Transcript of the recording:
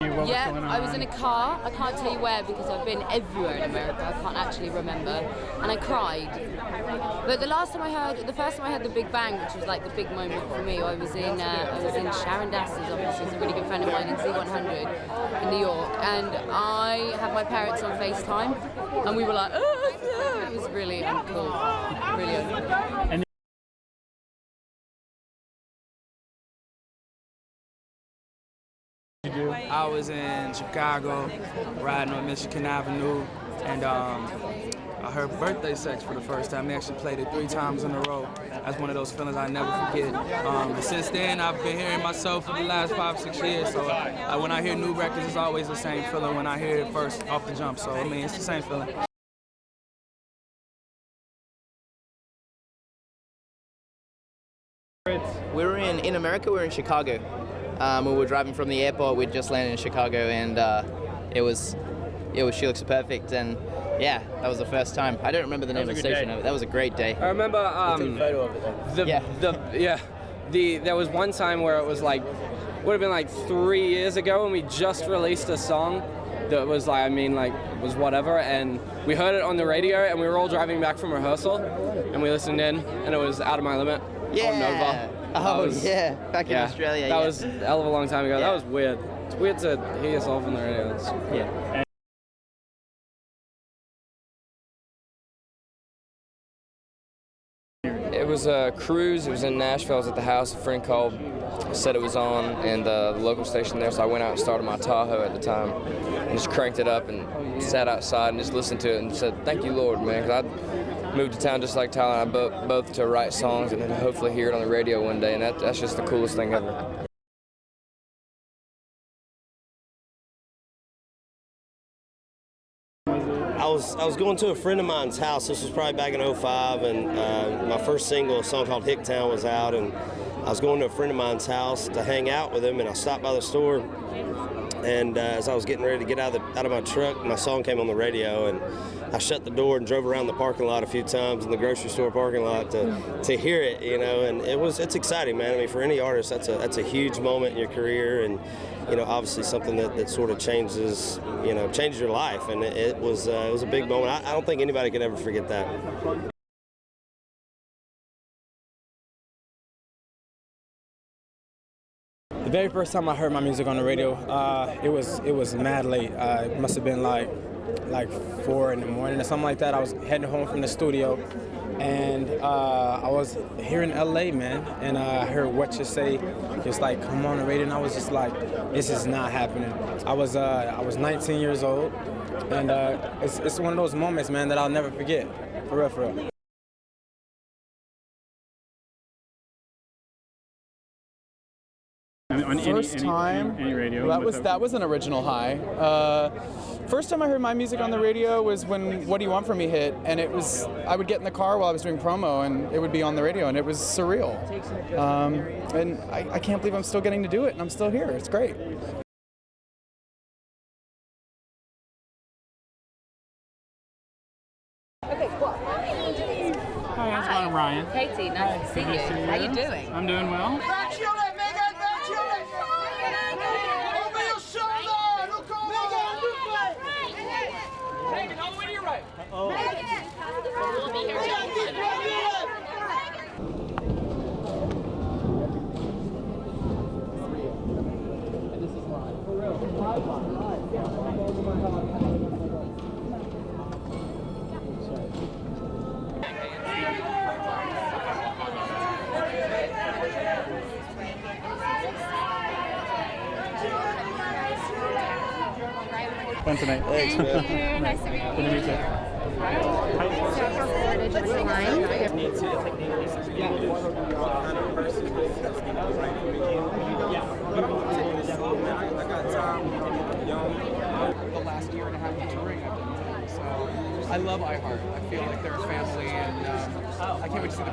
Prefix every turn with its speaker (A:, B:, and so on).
A: Yeah, I was in a car. I can't tell you where because I've been everywhere in America. I can't actually remember. And I cried. But the first time I heard the Big Bang, which was like the big moment for me, I was in Sharon Dastur's office. She's a really good friend of mine in Z100 in New York. And I had my parents on FaceTime. And we were like, oh, it was really uncool. Really uncool.
B: I was in Chicago, riding on Michigan Avenue, and I heard Birthday Sex for the first time. They actually played it 3 times in a row. That's one of those feelings I never forget. But since then, I've been hearing myself for the last 5-6 years. So when I hear new records, it's always the same feeling when I hear it first off the jump. So I mean, it's the same feeling.
C: We were in America. We were in Chicago. We were driving from the airport. We'd just landed in Chicago, and it was She Looks Perfect, and yeah, that was the first time. I don't remember the name of the station. That was a great day.
D: I remember there was one time where it was like, would have been like 3 years ago, and we just released a song that was like, was whatever, and we heard it on the radio, and we were all driving back from rehearsal, and we listened in, and it was Out of My Limit on Nova.
C: Back in Australia.
D: That was a hell of a long time ago. Yeah. That was weird. It's weird to hear yourself on the radio.
E: It was a cruise. It was in Nashville. I was at the house. A friend called, said it was on, and the local station there. So I went out and started my Tahoe at the time, and just cranked it up and sat outside and just listened to it and said, "Thank you, Lord, man." 'Cause I moved to town just like Tyler and I, both to write songs and then hopefully hear it on the radio one day, and that's just the coolest thing ever.
F: I was going to a friend of mine's house. This was probably back in '05, and my first single, a song called Hicktown, was out, and I was going to a friend of mine's house to hang out with him, and I stopped by the store, and as I was getting ready to get out of my truck, my song came on the radio, and I shut the door and drove around the parking lot a few times in the grocery store parking lot to hear it, and it's exciting, man. I mean, for any artist, that's a huge moment in your career, and obviously something that sort of changes your life, and it was a big moment. I don't think anybody could ever forget that.
G: The very first time I heard my music on the radio, it was mad late. It must have been like 4 in the morning or something like that. I was heading home from the studio, and I was here in LA, man, and I heard What You Say just like come on the radio, and I was just like, this is not happening. I was 19 years old, and it's one of those moments, man, that I'll never forget, for real, for real.
H: First time, any radio, that was an original high. First time I heard my music on the radio was when What Do You Want From Me hit, and I would get in the car while I was doing promo, and it would be on the radio, and it was surreal. And I can't believe I'm still getting to do it, and I'm still here. It's great.
I: Hi, how's it going, Ryan?
A: Katy, nice to see you. How you doing?
I: I'm doing well. Fun tonight.
F: Thanks, man.
J: Nice to meet you.
I: Good to meet you.
H: The last year and a half of touring I've done. So I love iHeart. I feel like they're a family, and I can't wait to see the